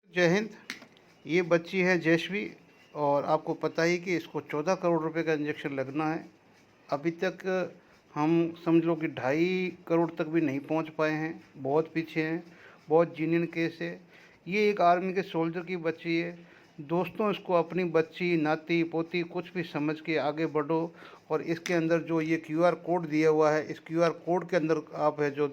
जय हिंद। ये बच्ची है जयश्री और आपको पता ही कि इसको 14 करोड़ रुपए का इंजेक्शन लगना है। अभी तक हम समझ लो कि 2.5 करोड़ तक भी नहीं पहुंच पाए हैं, बहुत पीछे हैं, बहुत जीनियन केस है। ये एक आर्मी के सोल्जर की बच्ची है। दोस्तों, इसको अपनी बच्ची, नाती पोती कुछ भी समझ के आगे बढ़ो। और इसके अंदर जो ये क्यूआर कोड दिया हुआ है, इस क्यूआर कोड के अंदर आप है जो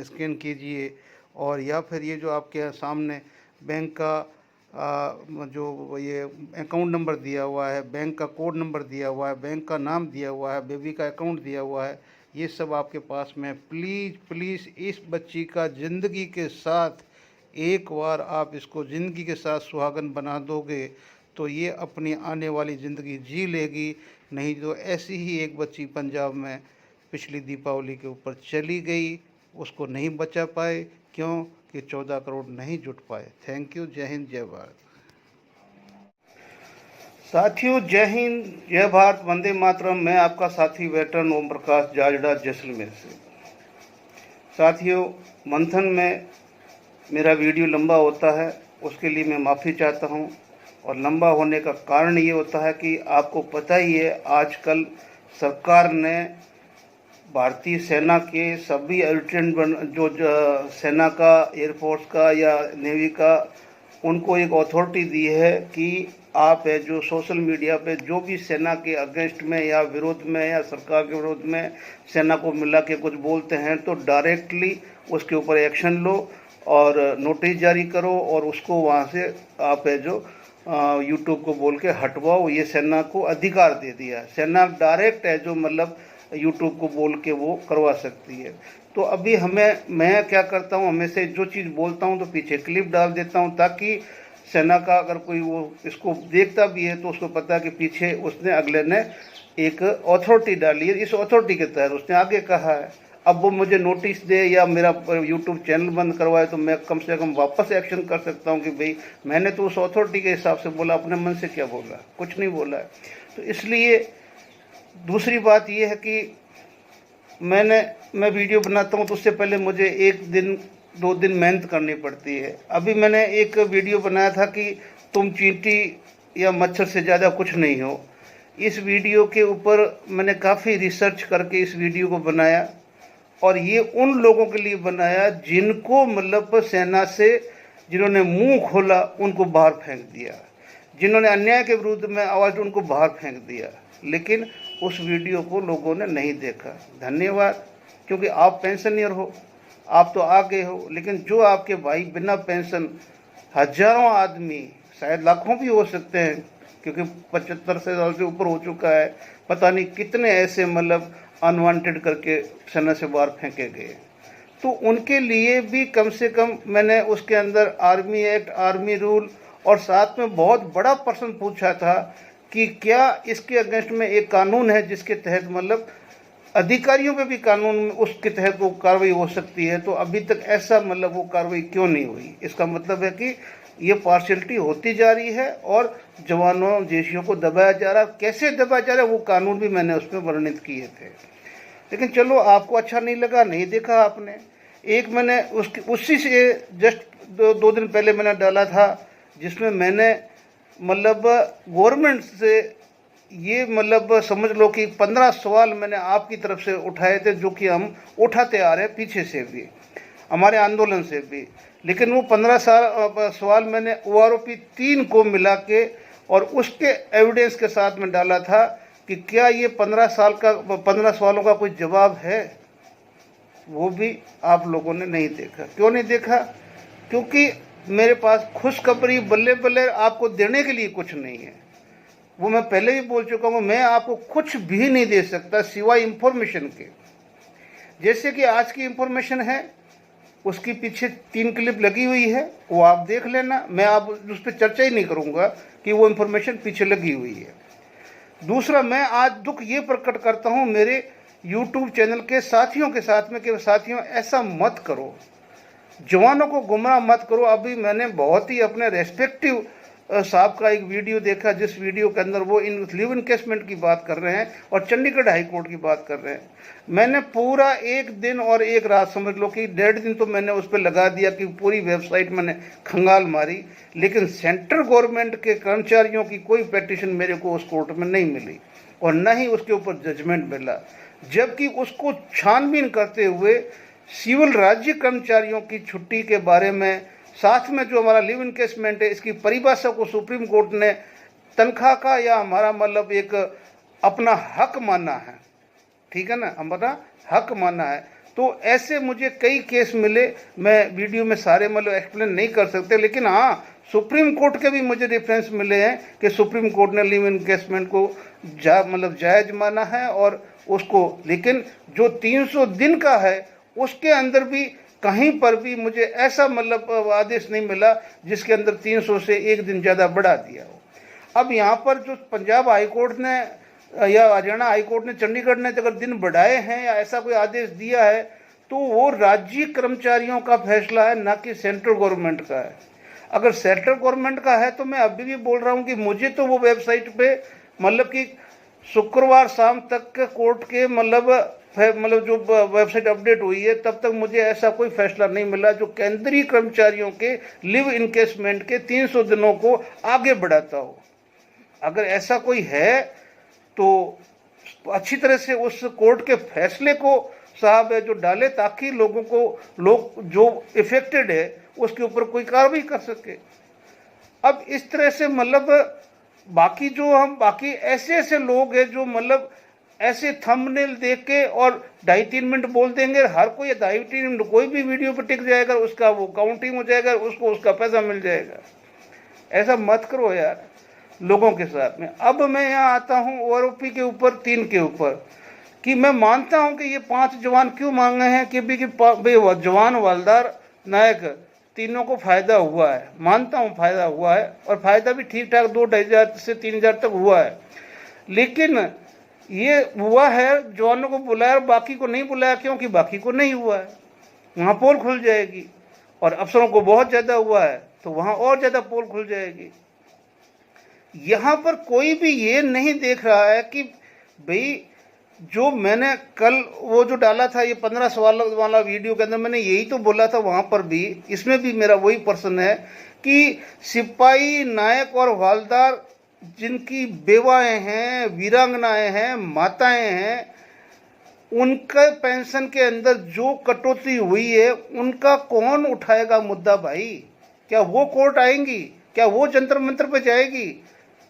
स्कैन कीजिए। और या फिर ये जो आपके सामने बैंक का जो ये अकाउंट नंबर दिया हुआ है, बैंक का कोड नंबर दिया हुआ है, बैंक का नाम दिया हुआ है, बेबी का अकाउंट दिया हुआ है, ये सब आपके पास में। प्लीज़ प्लीज़ इस बच्ची का ज़िंदगी के साथ एक बार आप इसको ज़िंदगी के साथ सुहागन बना दोगे तो ये अपनी आने वाली ज़िंदगी जी लेगी। नहीं तो ऐसी ही एक बच्ची पंजाब में पिछली दीपावली के ऊपर चली गई, उसको नहीं बचा पाए। क्यों? कि 14 करोड़ नहीं जुट पाए। Thank you. जय हिंद, जय भारत। साथियों, जय हिंद, जय भारत, वंदे मातरम। मैं आपका साथी वेटरन ओम प्रकाश जाजड़ा, जैसलमेर से। साथियों, मंथन में मेरा वीडियो लंबा होता है, उसके लिए मैं माफ़ी चाहता हूं। और लंबा होने का कारण ये होता है कि आपको पता ही है, आजकल सरकार ने भारतीय सेना के सभी लेफ्टिनेंट जो सेना का, एयरफोर्स का या नेवी का, उनको एक अथॉरिटी दी है कि आप है जो सोशल मीडिया पे जो भी सेना के अगेंस्ट में या विरोध में या सरकार के विरोध में सेना को मिला के कुछ बोलते हैं तो डायरेक्टली उसके ऊपर एक्शन लो और नोटिस जारी करो और उसको वहाँ से आप है जो यूट्यूब को बोल के हटवाओ। ये सेना को अधिकार दे दिया। सेना डायरेक्ट है जो मतलब यूट्यूब को बोल के वो करवा सकती है। तो अभी मैं क्या करता हूँ, हमेशा जो चीज़ बोलता हूँ तो पीछे क्लिप डाल देता हूँ ताकि सेना का अगर कोई वो इसको देखता भी है तो उसको पता है कि पीछे उसने अगले ने एक अथॉरिटी डाली है, इस अथॉरिटी के तहत उसने आगे कहा है। अब वो मुझे नोटिस दे या मेरा यूट्यूब चैनल बंद करवाए तो मैं कम से कम वापस एक्शन कर सकता हूँ कि भाई मैंने तो उस अथॉरिटी के हिसाब से बोला, अपने मन से क्या बोला, कुछ नहीं बोला है। तो इसलिए दूसरी बात यह है कि मैं वीडियो बनाता हूँ तो उससे पहले मुझे 1 दिन 2 दिन मेहनत करनी पड़ती है। अभी मैंने एक वीडियो बनाया था कि तुम चींटी या मच्छर से ज़्यादा कुछ नहीं हो। इस वीडियो के ऊपर मैंने काफ़ी रिसर्च करके इस वीडियो को बनाया और ये उन लोगों के लिए बनाया जिनको मतलब सेना से जिन्होंने मुंह खोला उनको बाहर फेंक दिया, जिन्होंने अन्याय के विरुद्ध में आवाज़ उनको बाहर फेंक दिया। लेकिन उस वीडियो को लोगों ने नहीं देखा। धन्यवाद, क्योंकि आप पेंशनर हो, आप तो आ गए हो। लेकिन जो आपके भाई बिना पेंशन, हजारों आदमी, शायद लाखों भी हो सकते हैं क्योंकि 75 साल से ऊपर हो चुका है, पता नहीं कितने ऐसे मतलब अनवांटेड करके सेना से बाहर फेंके गए। तो उनके लिए भी कम से कम मैंने उसके अंदर आर्मी एक्ट, आर्मी रूल और साथ में बहुत बड़ा प्रश्न पूछा था कि क्या इसके अगेंस्ट में एक कानून है जिसके तहत मतलब अधिकारियों पे भी कानून उसके तहत वो कार्रवाई हो सकती है। तो अभी तक ऐसा मतलब वो कार्रवाई क्यों नहीं हुई? इसका मतलब है कि ये पार्शियलिटी होती जा रही है और जवानों जैसियों को दबाया जा रहा है। कैसे दबाया जा रहा है वो कानून भी मैंने उसमें वर्णित किए थे। लेकिन चलो, आपको अच्छा नहीं लगा, नहीं देखा आपने। एक मैंने उसी से जस्ट 2 दिन पहले मैंने डाला था जिसमें मैंने मतलब गवर्नमेंट से ये मतलब समझ लो कि 15 सवाल मैंने आपकी तरफ से उठाए थे, जो कि हम उठाते आ रहे हैं पीछे से भी, हमारे आंदोलन से भी। लेकिन वो 15 सवाल मैंने OROP 3 को मिला के और उसके एविडेंस के साथ में डाला था कि क्या ये 15 सवालों का कोई जवाब है। वो भी आप लोगों ने नहीं देखा। क्यों नहीं देखा? क्योंकि मेरे पास खुशखबरी बल्ले बल्ले आपको देने के लिए कुछ नहीं है। वो मैं पहले भी बोल चुका हूँ, मैं आपको कुछ भी नहीं दे सकता सिवाय इंफॉर्मेशन के। जैसे कि आज की इंफॉर्मेशन है, उसकी पीछे 3 क्लिप लगी हुई है, वो आप देख लेना। मैं आप उस पर चर्चा ही नहीं करूँगा कि वो इंफॉर्मेशन पीछे लगी हुई है। दूसरा, मैं आज दुख ये प्रकट करता हूँ मेरे यूट्यूब चैनल के साथियों के साथ में कि साथियों ऐसा मत करो, जवानों को गुमराह मत करो। अभी मैंने बहुत ही अपने रेस्पेक्टिव साहब का एक वीडियो देखा, जिस वीडियो के अंदर वो इन लिव इनकेसमेंट की बात कर रहे हैं और चंडीगढ़ हाई कोर्ट की बात कर रहे हैं। मैंने पूरा एक दिन और एक रात, समझ लो कि 1.5 दिन तो मैंने उस पर लगा दिया कि पूरी वेबसाइट मैंने खंगाल मारी, लेकिन सेंट्रल गवर्नमेंट के कर्मचारियों की कोई पिटीशन मेरे को उस कोर्ट में नहीं मिली और न ही उसके ऊपर जजमेंट मिला। जबकि उसको छानबीन करते हुए सिविल राज्य कर्मचारियों की छुट्टी के बारे में, साथ में जो हमारा लिव इनकेसमेंट है, इसकी परिभाषा को सुप्रीम कोर्ट ने तनख्वाह का या हमारा मतलब एक अपना हक माना है, ठीक है ना, हमारा हक माना है। तो ऐसे मुझे कई केस मिले, मैं वीडियो में सारे मतलब एक्सप्लेन नहीं कर सकते, लेकिन हाँ सुप्रीम कोर्ट के भी मुझे रेफरेंस मिले हैं कि सुप्रीम कोर्ट ने लिव इनकेसमेंट को मतलब जायज माना है और उसको, लेकिन जो 300 दिन का है उसके अंदर भी कहीं पर भी मुझे ऐसा मतलब आदेश नहीं मिला जिसके अंदर 300 से एक दिन ज़्यादा बढ़ा दिया हो। अब यहाँ पर जो पंजाब हाई कोर्ट ने या हरियाणा हाई कोर्ट ने, चंडीगढ़ ने अगर दिन बढ़ाए हैं या ऐसा कोई आदेश दिया है तो वो राज्य कर्मचारियों का फैसला है, ना कि सेंट्रल गवर्नमेंट का है। अगर सेंट्रल गवर्नमेंट का है तो मैं अभी भी बोल रहा हूँ कि मुझे तो वो वेबसाइट पे मतलब कि शुक्रवार शाम तक के कोर्ट के मतलब जो वेबसाइट अपडेट हुई है तब तक मुझे ऐसा कोई फैसला नहीं मिला जो केंद्रीय कर्मचारियों के लिव इनकेसमेंट के 300 दिनों को आगे बढ़ाता हो। अगर ऐसा कोई है तो अच्छी तरह से उस कोर्ट के फैसले को साहब है जो डाले, ताकि लोगों को, लोग जो इफेक्टेड है उसके ऊपर कोई कार्रवाई कर सके। अब इस तरह से मतलब बाकी जो हम बाकी ऐसे ऐसे लोग हैं जो मतलब ऐसे थंबनेल देख के और 2.5-3 मिनट बोल देंगे, हर कोई 2.5-3 मिनट कोई भी वीडियो पर टिक जाएगा, उसका वो काउंटिंग हो जाएगा, उसको उसका पैसा मिल जाएगा। ऐसा मत करो यार लोगों के साथ में। अब मैं यहाँ आता हूँ ओआरओपी के ऊपर, 3 के ऊपर, कि मैं मानता हूँ कि ये 5 जवान क्यों मांगे हैं कि जवान, हवलदार, नायक तीनों को फायदा हुआ है, मानता हूँ फायदा हुआ है और फायदा भी ठीक ठाक 2-2,500 से 3,000 तक हुआ है। लेकिन ये हुआ है, जवानों को बुलाया, बाकी को नहीं बुलाया, क्योंकि बाकी को नहीं हुआ है, वहाँ पोल खुल जाएगी। और अफसरों को बहुत ज़्यादा हुआ है तो वहाँ और ज़्यादा पोल खुल जाएगी। यहाँ पर कोई भी ये नहीं देख रहा है कि भाई जो मैंने कल वो जो डाला था ये 15 सवाल वाला वीडियो के अंदर मैंने यही तो बोला था, वहाँ पर भी, इसमें भी मेरा वही प्रश्न है कि सिपाही, नायक और हवलदार जिनकी बेवाएं हैं, वीरांगनाएं हैं, माताएं हैं, उनके पेंशन के अंदर जो कटौती हुई है उनका कौन उठाएगा मुद्दा भाई? क्या वो कोर्ट आएंगी? क्या वो जंतर मंतर पे जाएगी?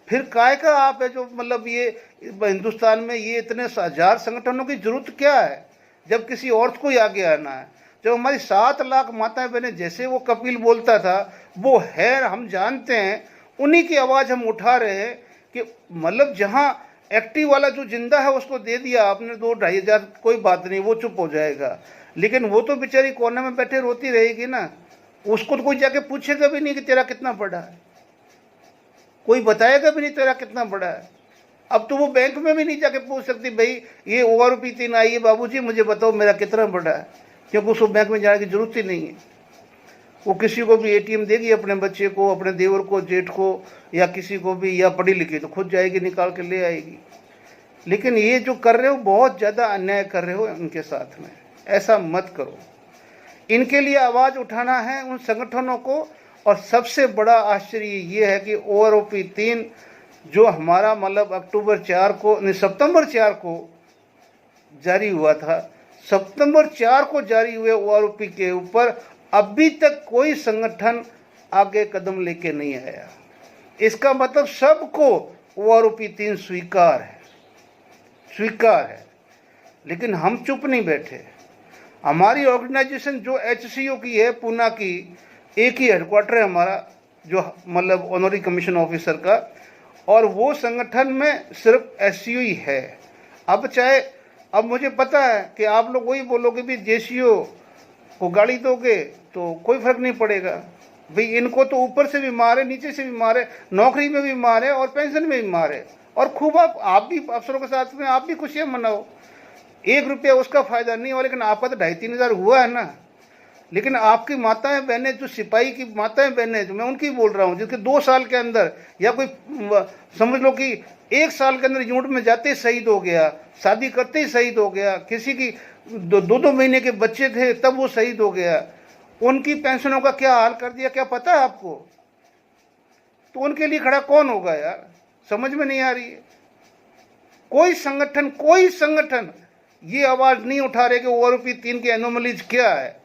फिर काय का आप है जो मतलब ये हिंदुस्तान में ये इतने 1000 संगठनों की जरूरत क्या है जब किसी औरत को ही आगे आना है? जब हमारी 7 लाख माताएं बहनें, जैसे वो कपिल बोलता था, वो है, हम जानते हैं, उन्हीं की आवाज़ हम उठा रहे हैं कि मतलब जहाँ एक्टिव वाला जो जिंदा है उसको दे दिया आपने 2-2.5 हज़ार, कोई बात नहीं, वो चुप हो जाएगा, लेकिन वो तो बेचारी कोने में बैठे रोती रहेगी ना। उसको तो कोई जाके पूछेगा भी नहीं कि तेरा कितना बड़ा है, कोई बताएगा भी नहीं तेरा कितना बड़ा है। अब तो वो बैंक में भी नहीं जाके पूछ सकती भाई ये ओआरओपी 3 आई है बाबूजी मुझे बताओ मेरा कितना बड़ा है, क्योंकि उसको बैंक में जाने की जरूरत ही नहीं है। वो किसी को भी एटीएम देगी, अपने बच्चे को, अपने देवर को, जेठ को, या किसी को भी, या पढ़ी लिखी तो खुद जाएगी निकाल के ले आएगी। लेकिन ये जो कर रहे हो बहुत ज़्यादा अन्याय कर रहे हो इनके साथ में, ऐसा मत करो। इनके लिए आवाज़ उठाना है उन संगठनों को। और सबसे बड़ा आश्चर्य ये है कि ओआरओपी 3 जो हमारा मतलब सितंबर 4 को जारी हुआ था, सितंबर 4 को जारी हुए ओआरओपी के ऊपर अभी तक कोई संगठन आगे कदम लेके नहीं आया। इसका मतलब सबको ओआरओपी 3 स्वीकार है, लेकिन हम चुप नहीं बैठे। हमारी ऑर्गेनाइजेशन जो एचसीओ की है, पूना की, एक ही हेडक्वार्टर है हमारा, जो मतलब ऑनरी कमीशन ऑफिसर का, और वो संगठन में सिर्फ एससीओ ही है। अब मुझे पता है कि आप लोग वही बोलोगे भी जेसीओ को गाली दोगे तो कोई फर्क नहीं पड़ेगा भाई, इनको तो ऊपर से भी मारे, नीचे से भी मारे, नौकरी में भी मारे और पेंशन में भी मारे, और खूब आप भी अफसरों के साथ में आप भी खुशियाँ मनाओ। 1 रुपया उसका फायदा नहीं हो, लेकिन आपका तो 2,500-3,000 हुआ है ना। लेकिन आपकी माताएं बहनें, जो सिपाही की माताएं बहनें, जो मैं उनकी बोल रहा हूँ, जिसके 2 साल के अंदर या कोई समझ लो कि 1 साल के अंदर यूनिट में जाते ही शहीद हो गया, शादी करते ही शहीद हो गया, किसी की 2-2 महीने के बच्चे थे तब वो शहीद हो गया, उनकी पेंशनों का क्या हाल कर दिया, क्या पता है आपको? तो उनके लिए खड़ा कौन होगा यार? समझ में नहीं आ रही है। कोई संगठन ये आवाज नहीं उठा रहे कि ओआरओपी 3 के एनोमलीज क्या है।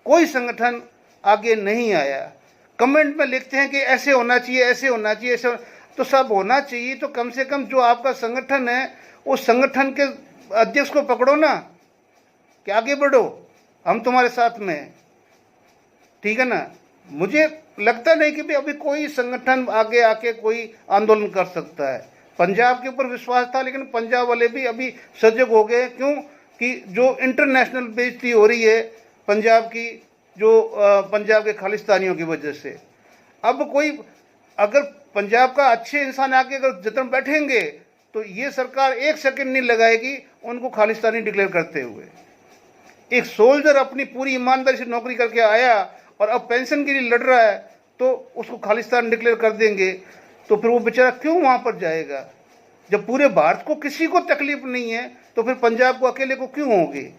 कोई संगठन आगे नहीं आया। कमेंट में लिखते हैं कि ऐसे होना चाहिए, ऐसे होना चाहिए, ऐसे तो सब होना चाहिए तो कम से कम जो आपका संगठन है उस संगठन के अध्यक्ष को पकड़ो ना, कि आगे बढ़ो, हम तुम्हारे साथ में हैं, ठीक है ना। मुझे लगता नहीं कि भी अभी कोई संगठन आगे आके कोई आंदोलन कर सकता है। पंजाब के ऊपर विश्वास था, लेकिन पंजाब वाले भी अभी सजग हो गए। क्यों? कि जो इंटरनेशनल बेइज्जती हो रही है पंजाब की, जो पंजाब के खालिस्तानियों की वजह से। अब कोई अगर पंजाब का अच्छे इंसान आके अगर जतन बैठेंगे तो ये सरकार 1 सेकंड नहीं लगाएगी उनको खालिस्तानी डिक्लेयर करते हुए। एक सोल्जर अपनी पूरी ईमानदारी से नौकरी करके आया और अब पेंशन के लिए लड़ रहा है, तो उसको खालिस्तान डिक्लेयर कर देंगे, तो फिर वो बेचारा क्यों वहाँ पर जाएगा? जब पूरे भारत को किसी को तकलीफ नहीं है तो फिर पंजाब को अकेले को क्यों होगी?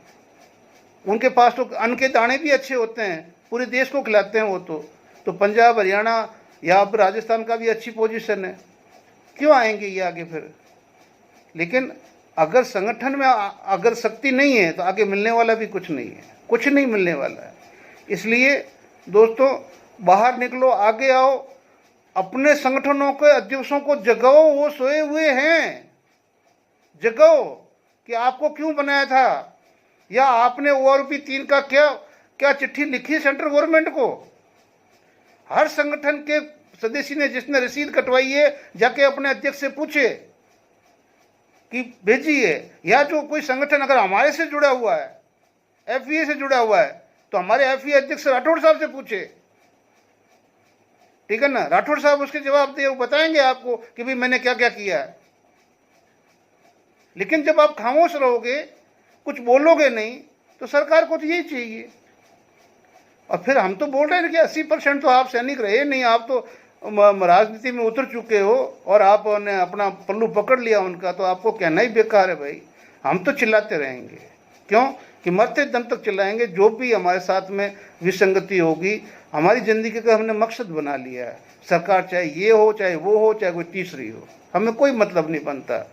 उनके पास तो अन्न के दाने भी अच्छे होते हैं, पूरे देश को खिलाते हैं वो तो पंजाब, हरियाणा या अब राजस्थान का भी अच्छी पोजीशन है, क्यों आएंगे ये आगे फिर? लेकिन अगर संगठन में अगर शक्ति नहीं है तो आगे मिलने वाला भी कुछ नहीं है, कुछ नहीं मिलने वाला है। इसलिए दोस्तों, बाहर निकलो, आगे आओ, अपने संगठनों के अध्यक्षों को जगाओ, वो सोए हुए हैं, जगाओ कि आपको क्यों बनाया था, या आपने ओआरओपी 3 का क्या चिट्ठी लिखी सेंट्रल गवर्नमेंट को? हर संगठन के सदस्य ने जिसने रसीद कटवाई है जाके अपने अध्यक्ष से पूछे कि भेजी है। या जो कोई संगठन अगर हमारे से जुड़ा हुआ है, एफईए से जुड़ा हुआ है, तो हमारे एफईए अध्यक्ष राठौड़ साहब से पूछे, ठीक है ना। राठौड़ साहब उसके जवाब दे, वो बताएंगे आपको कि भाई मैंने क्या क्या किया है। लेकिन जब आप खामोश रहोगे, कुछ बोलोगे नहीं, तो सरकार को तो यही चाहिए। और फिर हम तो बोल रहे हैं कि 80% तो आप सैनिक रहे नहीं, आप तो राजनीति में उतर चुके हो और आपने अपना पल्लू पकड़ लिया उनका, तो आपको कहना ही बेकार है भाई। हम तो चिल्लाते रहेंगे, क्यों कि मरते दम तक चिल्लाएंगे। जो भी हमारे साथ में विसंगति होगी, हमारी ज़िंदगी का हमने मकसद बना लिया है। सरकार चाहे ये हो, चाहे वो हो, चाहे कोई तीसरी हो, हमें कोई मतलब नहीं बनता।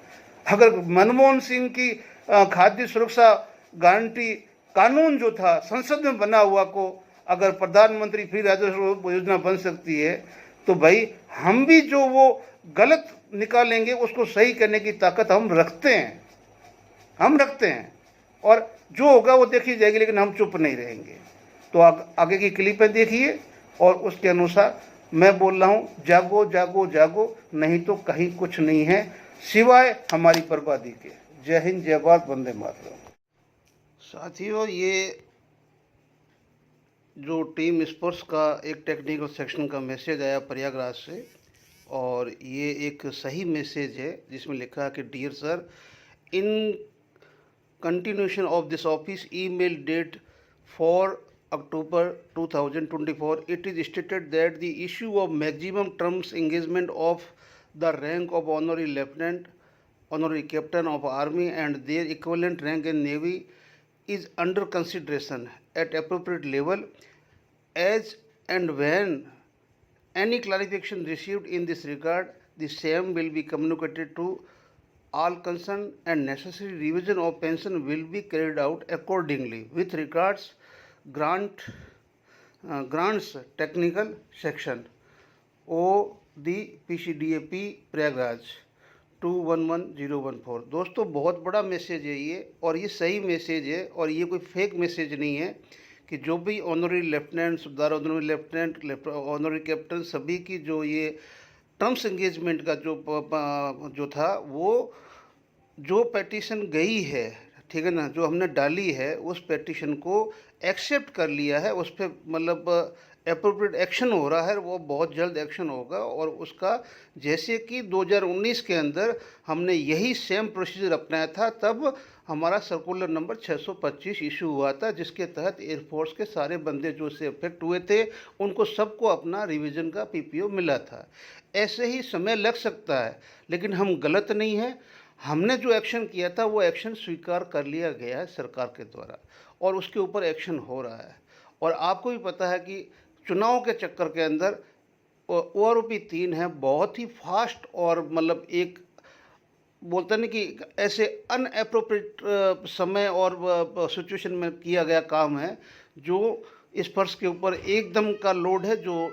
अगर मनमोहन सिंह की खाद्य सुरक्षा गारंटी कानून जो था संसद में बना हुआ को अगर प्रधानमंत्री फ्री राजस्व योजना बन सकती है, तो भाई हम भी जो वो गलत निकालेंगे उसको सही करने की ताकत हम रखते हैं, और जो होगा वो देखी जाएगी, लेकिन हम चुप नहीं रहेंगे। तो आगे की क्लिपें देखिए और उसके अनुसार मैं बोल रहा हूँ, जागो जागो जागो, नहीं तो कहीं कुछ नहीं है सिवाय हमारी बर्बादी के। जय हिंद, जय भारत, वंदे मातरम। साथियों, ये जो टीम स्पोर्ट्स का एक टेक्निकल सेक्शन का मैसेज आया प्रयागराज से, और ये एक सही मैसेज है जिसमें लिखा है कि dear sir, in continuation of this office email date 4 October 2024, it is stated that the issue of maximum terms engagement of the rank of honorary lieutenant, honorary captain of army and their equivalent rank in navy is under consideration at appropriate level, as and when any clarification received in this regard, the same will be communicated to all concerned and necessary revision of pension will be carried out accordingly. With regards, grants technical section ODPCDAP Prayagraj 211014। दोस्तों, बहुत बड़ा message है ये, और ये सही message है, और ये कोई फेक मैसेज नहीं है कि जो भी ऑनरी लेफ्टिनेंट, सुबेदार ऑनरी लेफ्टिनेंट, ऑनरी कैप्टन, सभी की जो ये टर्म्स एंगेजमेंट का जो था, वो जो पेटिशन गई है, ठीक है ना, जो हमने डाली है, उस पेटिशन को एक्सेप्ट कर लिया है, उस पर मतलब एप्रोप्रिएट एक्शन हो रहा है, वो बहुत जल्द एक्शन होगा। और उसका जैसे कि 2019 के अंदर हमने यही सेम प्रोसीजर अपनाया था, तब हमारा सर्कुलर नंबर 625 इशू हुआ था, जिसके तहत एयरफोर्स के सारे बंदे जो इससे अफेक्ट हुए थे उनको सबको अपना रिवीजन का पीपीओ मिला था। ऐसे ही समय लग सकता है, लेकिन हम गलत नहीं हैं। हमने जो एक्शन किया था वो एक्शन स्वीकार कर लिया गया है सरकार के द्वारा, और उसके ऊपर एक्शन हो रहा है। और आपको भी पता है कि चुनाव के चक्कर के अंदर OROP 3 है, बहुत ही फास्ट और मतलब एक बोलते नहीं कि ऐसे अनएप्रोप्रिएट समय और सिचुएशन में किया गया काम है, जो इस पर्स के ऊपर एकदम का लोड है, जो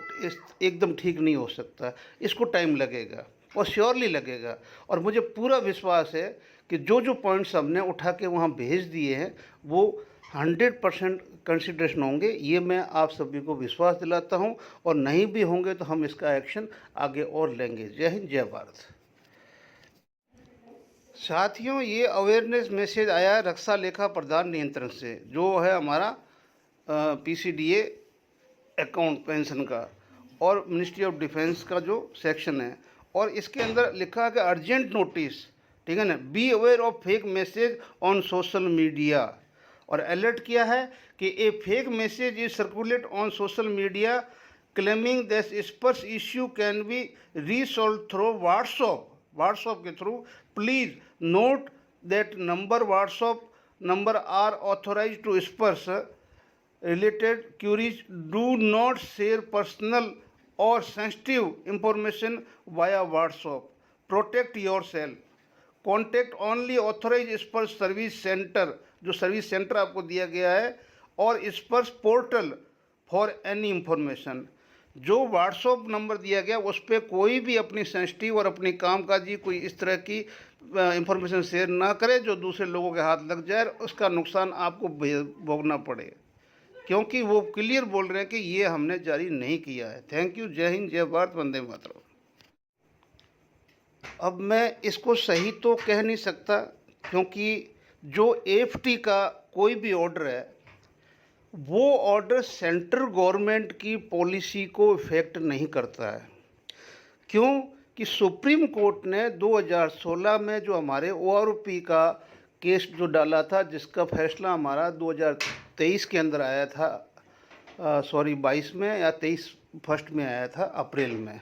एकदम ठीक नहीं हो सकता। इसको टाइम लगेगा और श्योरली लगेगा, और मुझे पूरा विश्वास है कि जो जो पॉइंट्स हमने उठा के वहाँ भेज दिए हैं वो 100% कंसिडरेशन होंगे। ये मैं आप सभी को विश्वास दिलाता हूँ, और नहीं भी होंगे तो हम इसका एक्शन आगे और लेंगे। जय हिंद, जय भारत। साथियों, ये अवेयरनेस मैसेज आया है रक्षा लेखा प्रदान नियंत्रण से, जो है हमारा PCDA अकाउंट पेंशन का और मिनिस्ट्री ऑफ डिफेंस का जो सेक्शन है, और इसके अंदर लिखा है कि अर्जेंट नोटिस, ठीक है ना, be aware of fake message on social media. और अलर्ट किया है कि a fake message is circulate on social media claiming that Sparsh issue can be resolve through WhatsApp के through. Please note that number WhatsApp number are authorized to स्पर्श related queries. Do not share personal or sensitive information via WhatsApp. Protect yourself. Contact only authorized स्पर्श service centre, जो service centre आपको दिया गया है, और स्पर्श पोर्टल फॉर एनी इंफॉर्मेशन। जो व्हाट्सएप नंबर दिया गया उस पर कोई भी अपनी सेंसिटिव और अपनी कामकाजी कोई इस तरह की इंफॉर्मेशन शेयर ना करे जो दूसरे लोगों के हाथ लग जाए, उसका नुकसान आपको भोगना पड़े, क्योंकि वो क्लियर बोल रहे हैं कि ये हमने जारी नहीं किया है। Thank you. जय हिंद, जय भारत, वंदे मातरम। अब मैं इसको सही तो कह नहीं सकता, क्योंकि जो AFT का कोई भी ऑर्डर है वो ऑर्डर सेंट्रल गवर्नमेंट की पॉलिसी को इफेक्ट नहीं करता है। क्यों कि सुप्रीम कोर्ट ने 2016 में जो हमारे OROP का केस जो डाला था, जिसका फैसला हमारा 2023 के अंदर आया था, 22 में या 23 फर्स्ट में आया था, अप्रैल में,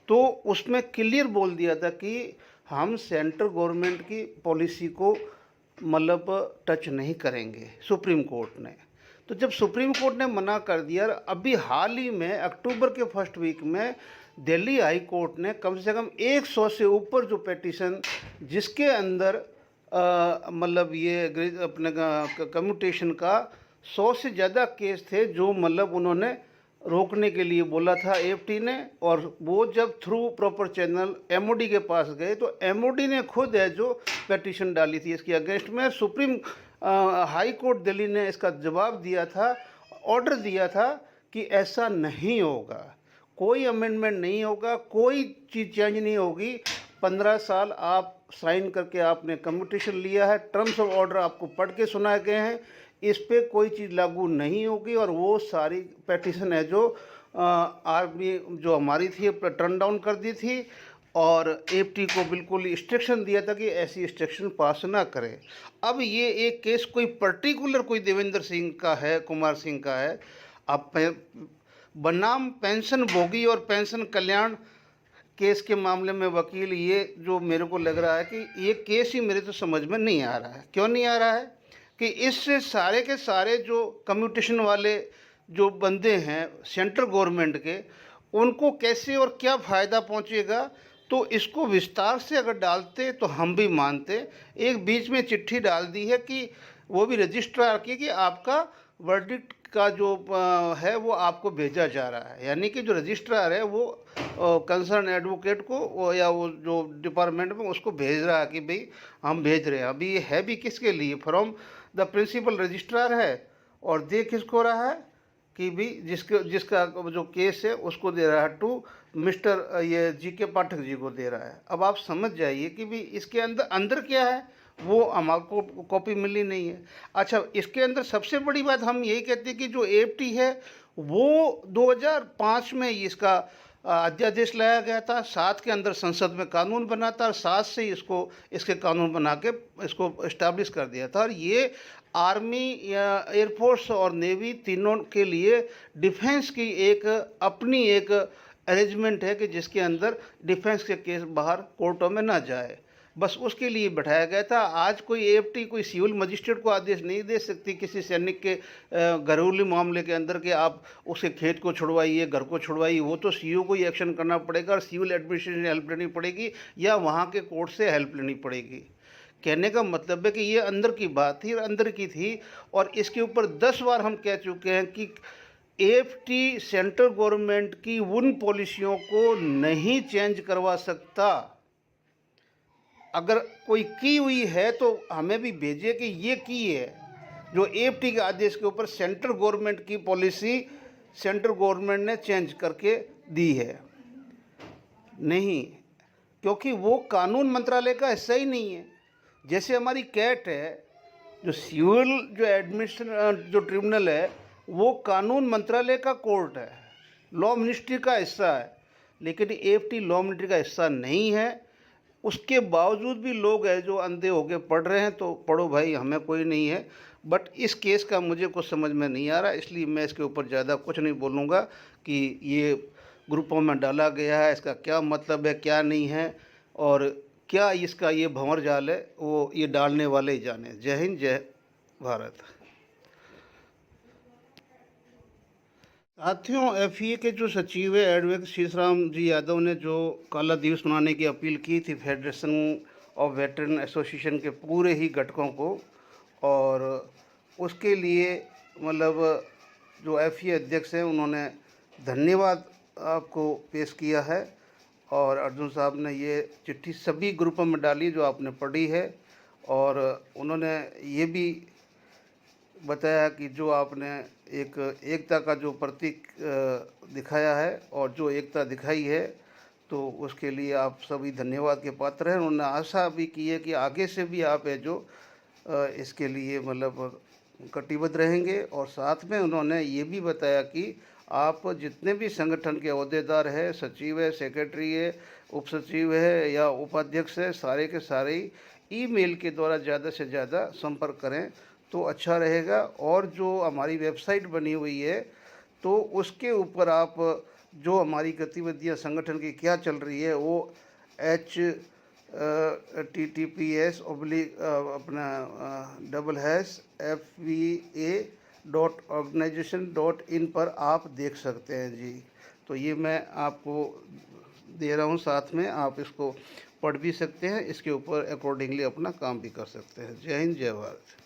तो उसमें क्लियर बोल दिया था कि हम सेंट्रल गवर्नमेंट की पॉलिसी को मतलब टच नहीं करेंगे, सुप्रीम कोर्ट ने। तो जब सुप्रीम कोर्ट ने मना कर दिया, अभी हाल ही में अक्टूबर के फर्स्ट वीक में दिल्ली हाई कोर्ट ने कम से कम 100 से ऊपर जो पिटीशन जिसके अंदर मतलब ये अपने कम्यूटेशन का 100 से ज़्यादा केस थे, जो मतलब उन्होंने रोकने के लिए बोला था AFT ने। और वो जब थ्रू प्रॉपर चैनल MOD के पास गए तो MOD ने खुद है जो पिटीशन डाली थी इसके अगेंस्ट में। सुप्रीम हाई कोर्ट दिल्ली ने इसका जवाब दिया था, ऑर्डर दिया था कि ऐसा नहीं होगा, कोई अमेंडमेंट नहीं होगा, कोई चीज़ चेंज नहीं होगी। 15 साल आप साइन करके आपने कम्यूटेशन लिया है, टर्म्स ऑफ ऑर्डर आपको पढ़ के सुनाए गए हैं, इस पर कोई चीज़ लागू नहीं होगी। और वो सारी पिटीशन है जो आर्मी जो हमारी थी टर्न डाउन कर दी थी, और AFT को बिल्कुल इंस्ट्रक्शन दिया था कि ऐसी इंस्ट्रक्शन पास ना करें। अब ये एक केस कोई पर्टिकुलर कोई देवेंद्र सिंह का है, कुमार सिंह का है। अब बनाम पेंशन भोगी और पेंशन कल्याण केस के मामले में वकील, ये जो मेरे को लग रहा है कि ये केस ही मेरे तो समझ में नहीं आ रहा है। क्यों नहीं आ रहा है कि इससे सारे के सारे जो कम्यूटेशन वाले जो बंदे हैं सेंट्रल गवर्नमेंट के, उनको कैसे और क्या फ़ायदा पहुंचेगा। तो इसको विस्तार से अगर डालते तो हम भी मानते। एक बीच में चिट्ठी डाल दी है कि वो भी रजिस्ट्रार की कि आपका वर्डिक्ट का जो है वो आपको भेजा जा रहा है, यानी कि जो रजिस्ट्रार है वो कंसर्न एडवोकेट को या वो जो डिपार्टमेंट में उसको भेज रहा है कि भाई हम भेज रहे हैं। अभी ये है भी किसके लिए, फ्रॉम द प्रिंसिपल रजिस्ट्रार है, और दे किसको रहा है कि भी जिसका जो केस है उसको दे रहा है टू मिस्टर ये GK पाठक जी को दे रहा है। अब आप समझ जाइए कि भी इसके अंदर क्या है, वो हमारे को कॉपी मिली नहीं है। अच्छा, इसके अंदर सबसे बड़ी बात हम यही कहते हैं कि जो AFT है वो 2005 में इसका अध्यादेश लाया गया था, 7 के अंदर संसद में कानून बना था और 7 से ही इसके कानून बना के इसको इस्टेब्लिश कर दिया था। और ये आर्मी या एयरफोर्स और नेवी तीनों के लिए डिफेंस की एक अपनी एक अरेंजमेंट है कि जिसके अंदर डिफेंस के केस बाहर कोर्टों में ना जाए, बस उसके लिए बैठाया गया था। आज कोई एएफटी कोई सिविल मजिस्ट्रेट को आदेश नहीं दे सकती किसी सैनिक के घरेलू मामले के अंदर कि आप उसके खेत को छुड़वाइए, घर को छुड़वाइए। वो तो सीईओ को ही एक्शन करना पड़ेगा और सिविल एडमिनिस्ट्रेशन से हेल्प लेनी पड़ेगी या वहाँ के कोर्ट से हेल्प लेनी पड़ेगी। कहने का मतलब है कि ये अंदर की बात थी और अंदर की थी, और इसके ऊपर 10 बार हम कह चुके हैं कि एएफटी सेंट्रल गवर्नमेंट की उन पॉलिसियों को नहीं चेंज करवा सकता। अगर कोई की हुई है तो हमें भी भेजिए कि ये की है, जो एएफटी के आदेश के ऊपर सेंट्रल गवर्नमेंट की पॉलिसी सेंट्रल गवर्नमेंट ने चेंज करके दी है। नहीं, क्योंकि वो कानून मंत्रालय का हिस्सा ही नहीं है। जैसे हमारी कैट है, जो सिविल जो एडमिनिस्ट्रेशन जो ट्रिब्यूनल है, वो कानून मंत्रालय का कोर्ट है, लॉ मिनिस्ट्री का हिस्सा है, लेकिन एएफटी लॉ मिनिस्ट्री का हिस्सा नहीं है। उसके बावजूद भी लोग हैं जो अंधे होके पढ़ रहे हैं, तो पढ़ो भाई, हमें कोई नहीं है। बट इस केस का मुझे कुछ समझ में नहीं आ रहा, इसलिए मैं इसके ऊपर ज़्यादा कुछ नहीं बोलूँगा कि ये ग्रुपों में डाला गया है, इसका क्या मतलब है क्या नहीं है, और क्या इसका ये भंवर जाल है, वो ये डालने वाले ही जाने। जय हिंद, जय भारत। साथियों, एफईए के जो सचिव है एडवोकेट शीशराम जी यादव ने जो काला दिवस मनाने की अपील की थी फेडरेशन ऑफ वेटरन एसोसिएशन के पूरे ही घटकों को, और उसके लिए मतलब जो एफईए अध्यक्ष हैं उन्होंने धन्यवाद आपको पेश किया है। और अर्जुन साहब ने ये चिट्ठी सभी ग्रुपों में डाली जो आपने पढ़ी है, और उन्होंने ये भी बताया कि जो आपने एक एकता का जो प्रतीक दिखाया है और जो एकता दिखाई है, तो उसके लिए आप सभी धन्यवाद के पात्र हैं। उन्होंने आशा भी की है कि आगे से भी आप है जो इसके लिए मतलब कटिबद्ध रहेंगे। और साथ में उन्होंने ये भी बताया कि आप जितने भी संगठन के अहदेदार हैं, सचिव है, सेक्रेटरी है, उप सचिव है या उपाध्यक्ष है, सारे के सारे ईमेल के द्वारा ज़्यादा से ज़्यादा संपर्क करें तो अच्छा रहेगा। और जो हमारी वेबसाइट बनी हुई है तो उसके ऊपर आप जो हमारी गतिविधियां संगठन की क्या चल रही है वो https अपना FVA.organization.in पर आप देख सकते हैं जी। तो ये मैं आपको दे रहा हूँ, साथ में आप इसको पढ़ भी सकते हैं, इसके ऊपर अकॉर्डिंगली अपना काम भी कर सकते हैं। जय हिंद, जय भारत।